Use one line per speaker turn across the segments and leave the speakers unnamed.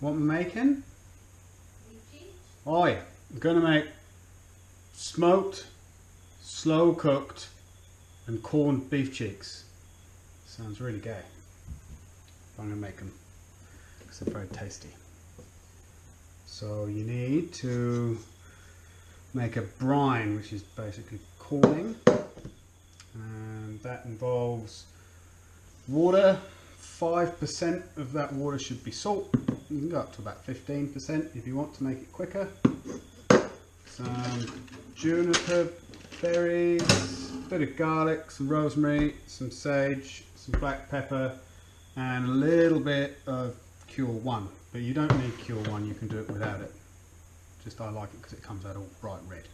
What am I making? Oh yeah, I'm going to make smoked, slow cooked and corned beef cheeks. Sounds really gay. I'm going to make them because they're very tasty. So you need to make a brine, which is basically corning, and that involves water. 5% of that water should be salt. You can go up to about 15% if you want to make it quicker. Some juniper berries, a bit of garlic, some rosemary, some sage, some black pepper, and a little bit of Cure 1. But you don't need Cure 1, you can do it without it. Just I like it because it comes out all bright red.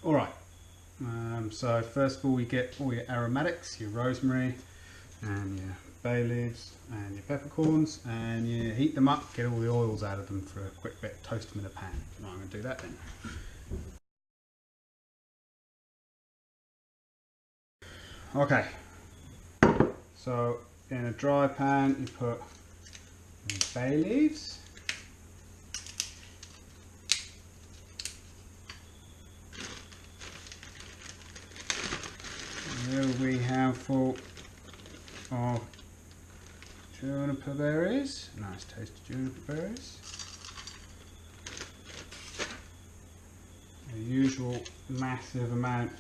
Alright, so first of all we get all your aromatics, your rosemary and your bay leaves and your peppercorns, and you heat them up, get all the oils out of them for a quick bit, toast them in a pan. Right, I'm going to do that then. Okay, so in a dry pan you put bay leaves, here we have full of juniper berries, nice tasty juniper berries, the usual massive amount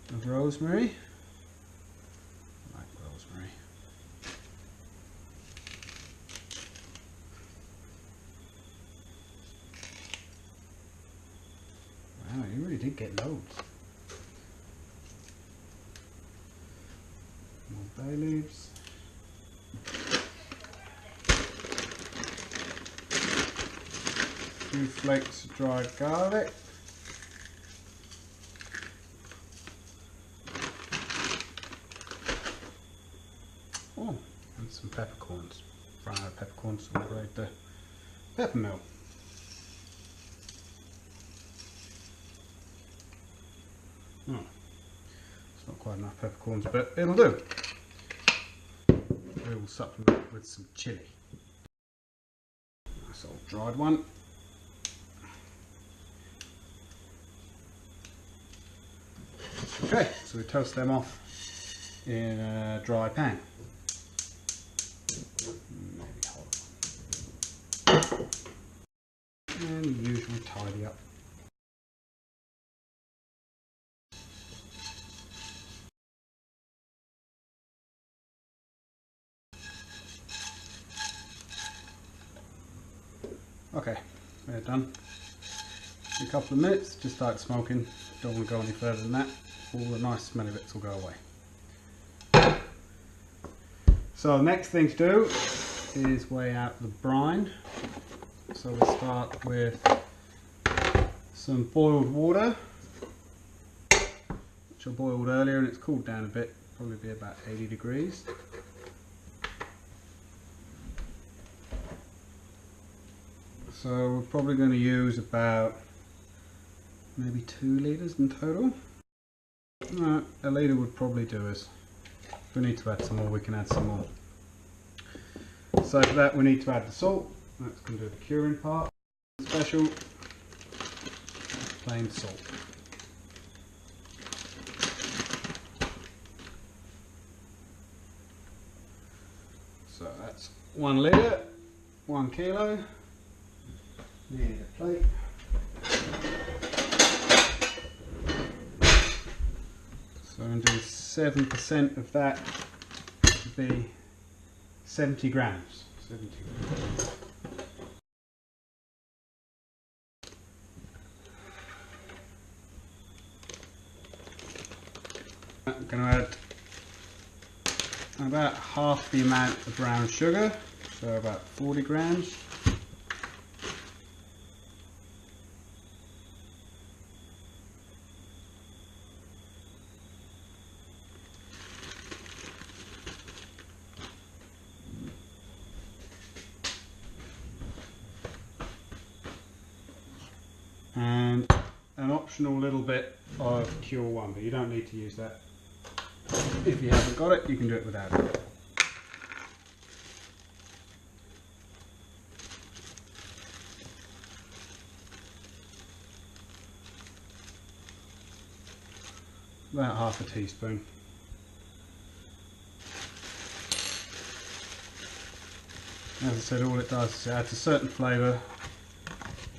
of rosemary. I like rosemary. Wow, you really did get loads. More bay leaves. A few flakes of dried garlic. Oh, and some peppercorns. Run out of peppercorns, so we'll grate the pepper mill. Oh, it's not quite enough peppercorns, but it'll do. We will supplement with some chilli. Nice old dried one. Okay, so we toast them off in a dry pan. Maybe hot. And usually tidy up. Okay, we're done. In a couple of minutes, just start smoking. Don't want to go any further than that. All the nice smelly bits will go away. So the next thing to do is weigh out the brine. So we'll start with some boiled water, which I boiled earlier and it's cooled down a bit, probably be about 80 degrees. So we're probably going to use about maybe 2 litres in total. A litre would probably do us. If we need to add some more, we can add some more. So for that we need to add the salt. That's going to do the curing part. Special plain salt. So that's 1 litre, 1 kilo. Need a plate. So I'm going to do 7% of that to be 70 grams. 70 grams. I'm going to add about half the amount of brown sugar, so about 40 grams. And an optional little bit of Cure 1, but you don't need to use that. If you haven't got it, you can do it without it. about half a teaspoon. As I said, all it does is it adds a certain flavour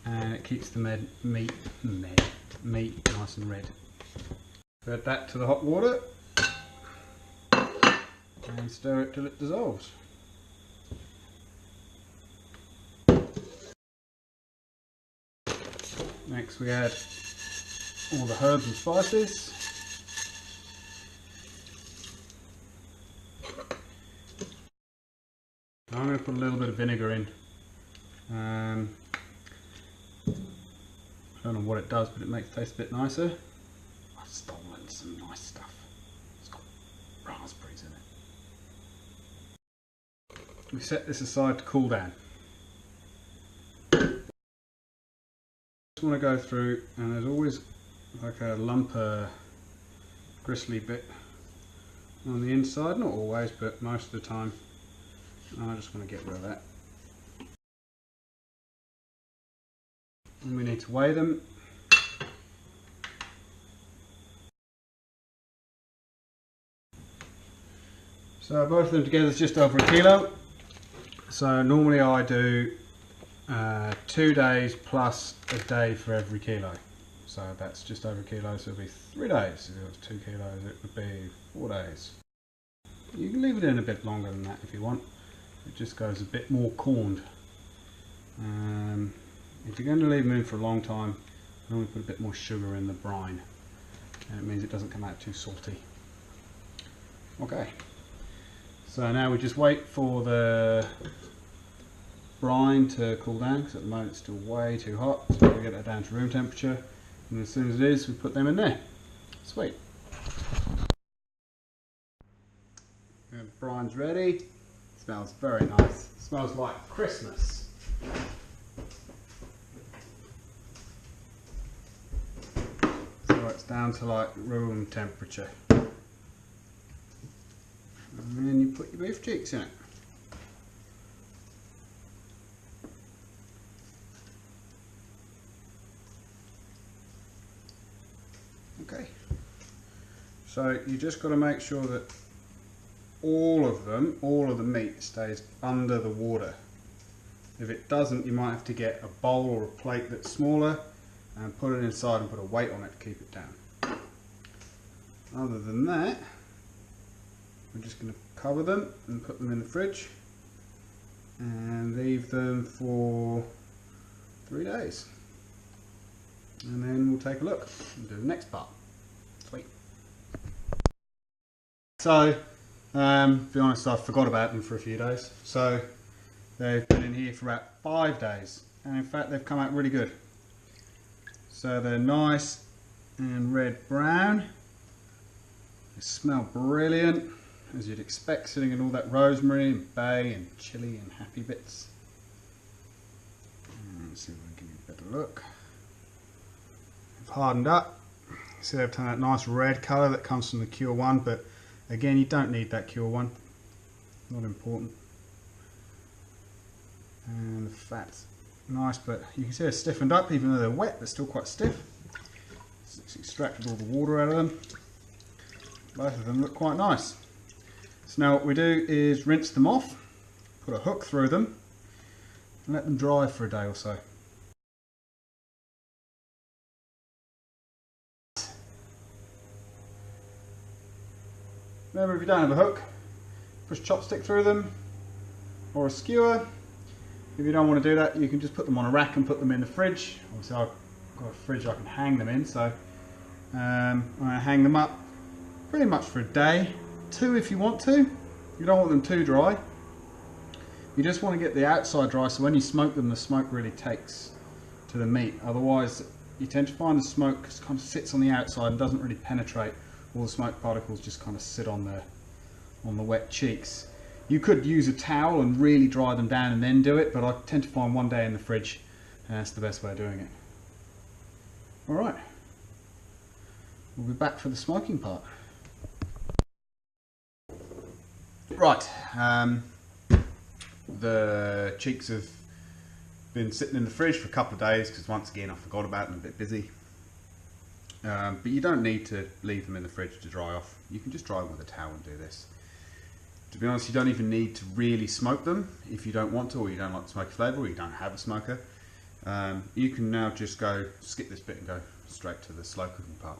and it keeps the meat nice and red. Add that to the hot water and stir it till it dissolves. Next we add all the herbs and spices. I'm going to put a little bit of vinegar in. I don't know what it does, but it makes it taste a bit nicer. I've stolen some nice stuff. It's got raspberries in it. We set this aside to cool down. Just want to go through, and there's always like a lump of gristly bit on the inside. Not always, but most of the time. I just want to get rid of that. And we need to weigh them. So both of them together is just over a kilo. So normally I do 2 days plus a day for every kilo. So that's just over a kilo, so it'll be 3 days. If it was 2 kilos, it would be 4 days. You can leave it in a bit longer than that if you want. It just goes a bit more corned. If you're going to leave them in for a long time, I normally put a bit more sugar in the brine, and it means it doesn't come out too salty. Okay, so now we just wait for the brine to cool down, because at the moment it's still way too hot, so we get that down to room temperature, and as soon as it is, we put them in there. Sweet. The brine's ready. Smells very nice. Smells like Christmas. So it's down to like room temperature. And then you put your beef cheeks in it. Okay. So you just got to make sure that all of the meat stays under the water. If it doesn't, you might have to get a bowl or a plate that's smaller and put it inside and put a weight on it to keep it down. Other than that, we're just going to cover them and put them in the fridge and leave them for 3 days. And then we'll take a look and do the next part. Sweet. So, to be honest, I forgot about them for a few days. So they've been in here for about 5 days, and in fact they've come out really good. So they're nice and red brown. They smell brilliant, as you'd expect, sitting in all that rosemary and bay and chilli and happy bits. Let's see if I can give you a better look. They've hardened up. See, they've turned that nice red colour that comes from the Cure one, but again, you don't need that Cure one, not important. And the fat's nice, but you can see they're stiffened up, even though they're wet, they're still quite stiff. It's extracted all the water out of them. Both of them look quite nice. So now what we do is rinse them off, put a hook through them, and let them dry for a day or so. Remember, if you don't have a hook, push a chopstick through them or a skewer. If you don't want to do that, you can just put them on a rack and put them in the fridge. Obviously I've got a fridge I can hang them in, so I'm going to hang them up pretty much for a day, 2 if you want to. You don't want them too dry. You just want to get the outside dry, so when you smoke them, the smoke really takes to the meat. Otherwise you tend to find the smoke kind of sits on the outside and doesn't really penetrate. All the smoke particles just kind of sit on the wet cheeks. You could use a towel and really dry them down and then do it, but I tend to find 1 day in the fridge, and that's the best way of doing it. Alright, we'll be back for the smoking part. Right, the cheeks have been sitting in the fridge for a couple of days because once again I forgot about them, a bit busy. But you don't need to leave them in the fridge to dry off. You can just dry them with a towel and do this. To be honest, you don't even need to really smoke them if you don't want to, or you don't like the smoky flavour, or you don't have a smoker. You can now just skip this bit and go straight to the slow cooking part.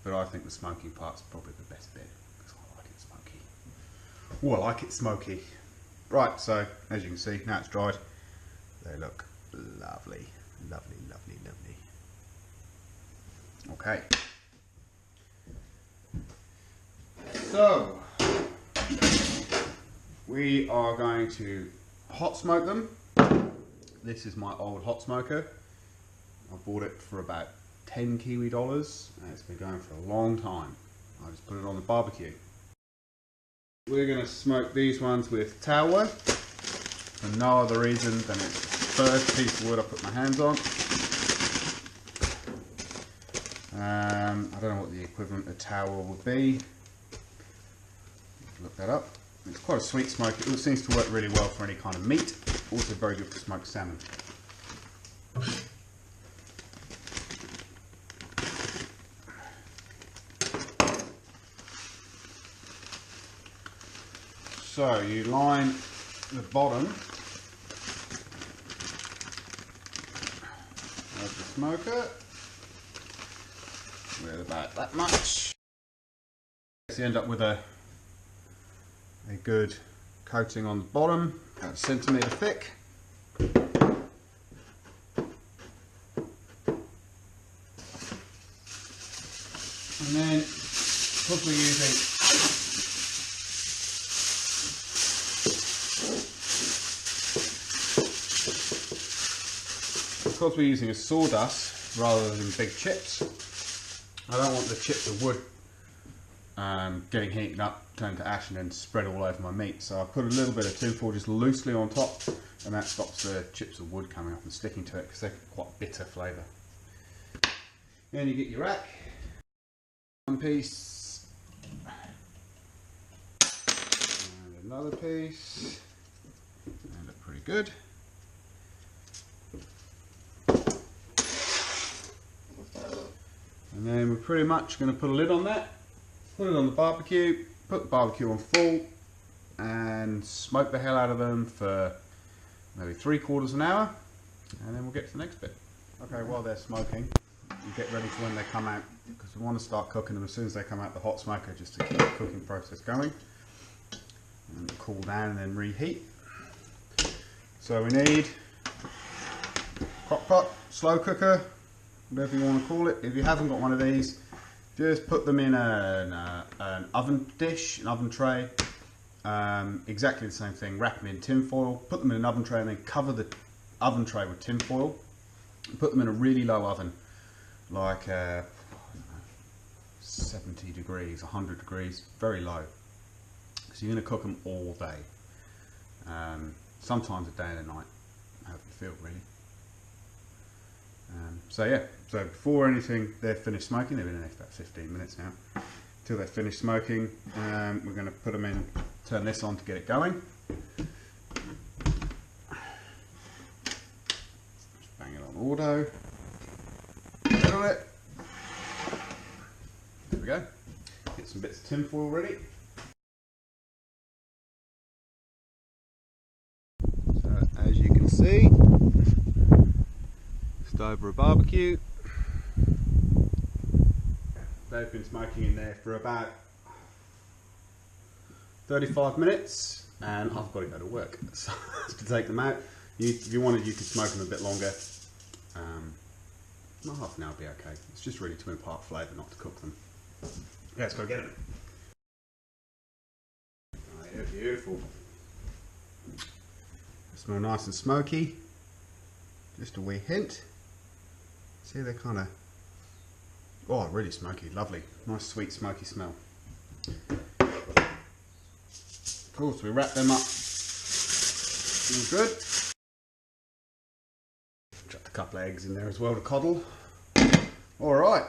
But I think the smoking part's probably the best bit, because I like it smoky. Oh, I like it smoky. Right, so as you can see, now it's dried. They look lovely, lovely, lovely, lovely. Okay. So, we are going to hot smoke them. This is my old hot smoker. I bought it for about 10 Kiwi dollars, and it's been going for a long time. I just put it on the barbecue. We're going to smoke these ones with towel wood for no other reason than it's the first piece of wood I put my hands on. I don't know what the equivalent of towel would be. Look that up. It's quite a sweet smoke. It seems to work really well for any kind of meat. Also very good for smoked salmon. So you line the bottom of the smoker with about that much. So you end up with a good coating on the bottom, about a centimetre thick. And then, because we're using a sawdust rather than big chips, I don't want the chips of wood getting heated up, turn to ash and then spread all over my meat. So I put a little bit of tinfoil just loosely on top, and that stops the chips of wood coming up and sticking to it, because they're quite bitter flavour. Then you get your rack, one piece, and another piece, they look pretty good. And then we're pretty much going to put a lid on that, put it on the barbecue, put the barbecue on full, and smoke the hell out of them for maybe 3/4 an hour, and then we'll get to the next bit. Okay, while they're smoking, you get ready for when they come out, because we want to start cooking them as soon as they come out the hot smoker, just to keep the cooking process going, and cool down and then reheat. So we need crock pot, slow cooker, whatever you want to call it. If you haven't got one of these, just put them in an oven dish, an oven tray, exactly the same thing. Wrap them in tin foil, put them in an oven tray, and then cover the oven tray with tin foil. Put them in a really low oven, like 70 degrees, 100 degrees, very low. So you're going to cook them all day, sometimes a day and a night, however you feel really. So yeah, so before anything, they're finished smoking. They've been in there for about 15 minutes now. Until they're finished smoking, we're going to put them in, turn this on to get it going. Just bang it on auto. Put on it. There we go. Get some bits of tin foil ready. So as you can see, over a barbecue. They've been smoking in there for about 35 minutes, and I've got to go to work, so I have to take them out. If you wanted, you could smoke them a bit longer. Not half an hour would be okay. It's just really to impart flavour, not to cook them. Yeah, let's go get them. Oh, yeah, beautiful. They smell nice and smoky. Just a wee hint. See, they're kind of, oh, really smoky, lovely, nice sweet smoky smell. Cool, so we wrap them up, all good. Chucked a couple of eggs in there as well to coddle. Alright,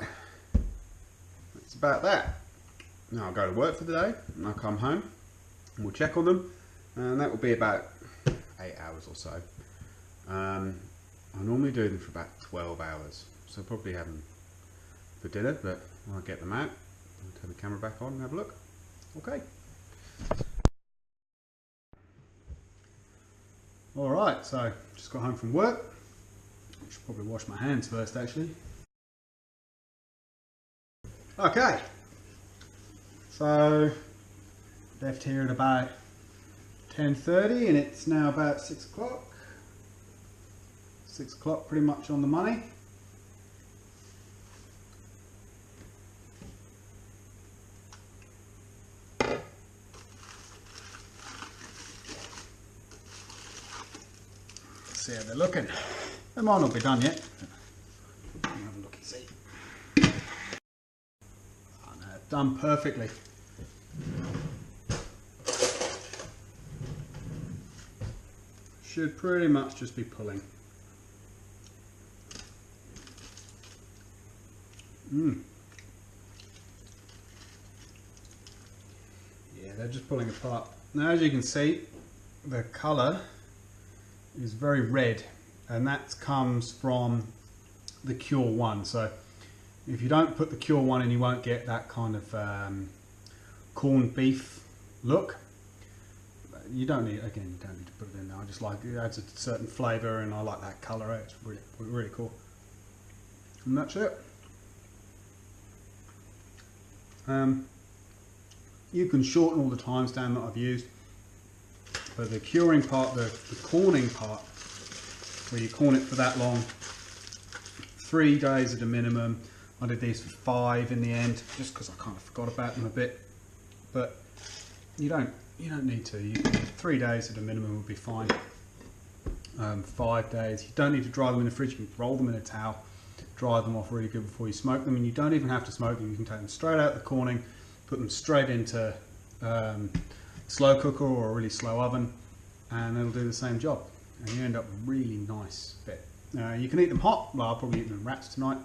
that's about that. Now I'll go to work for the day, and I'll come home, and we'll check on them, and that will be about 8 hours or so. I normally do them for about 12 hours, so probably have them for dinner, but I'll get them out. I'll turn the camera back on and have a look. Okay. Alright, so just got home from work. I should probably wash my hands first actually. Okay, so left here at about 10:30 and it's now about 6 o'clock. 6 o'clock, pretty much on the money. Let's see how they're looking. They might not be done yet. Have a look and see. Oh, no, done perfectly. Should pretty much just be pulling. Yeah, they're just pulling apart. Now as you can see, the colour is very red, and that comes from the Cure 1. So if you don't put the Cure 1 in, you won't get that kind of corned beef look. You don't need, again, you don't need to put it in there. I just like it adds a certain flavour, and I like that colour. It's really, really cool. And that's it. You can shorten all the times down that I've used, but the curing part, the corning part, where you corn it for that long, 3 days at a minimum. I did these for 5 in the end, just because I kind of forgot about them a bit. But you don't need to. 3 days at a minimum would be fine. 5 days. You don't need to dry them in the fridge. You can roll them in a towel, dry them off really good before you smoke them, and you don't even have to smoke them. You can take them straight out of the corning, put them straight into slow cooker or a really slow oven, and it'll do the same job, and you end up with a really nice bit. You can eat them hot. Well, I'll probably eat them in wraps tonight,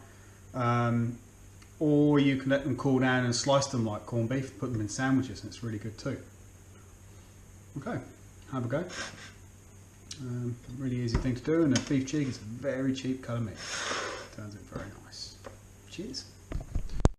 or you can let them cool down and slice them like corned beef, put them in sandwiches, and it's really good too. Okay, have a go. Really easy thing to do, and a beef cheek is a very cheap cut of meat. Turns out very nice. Cheers.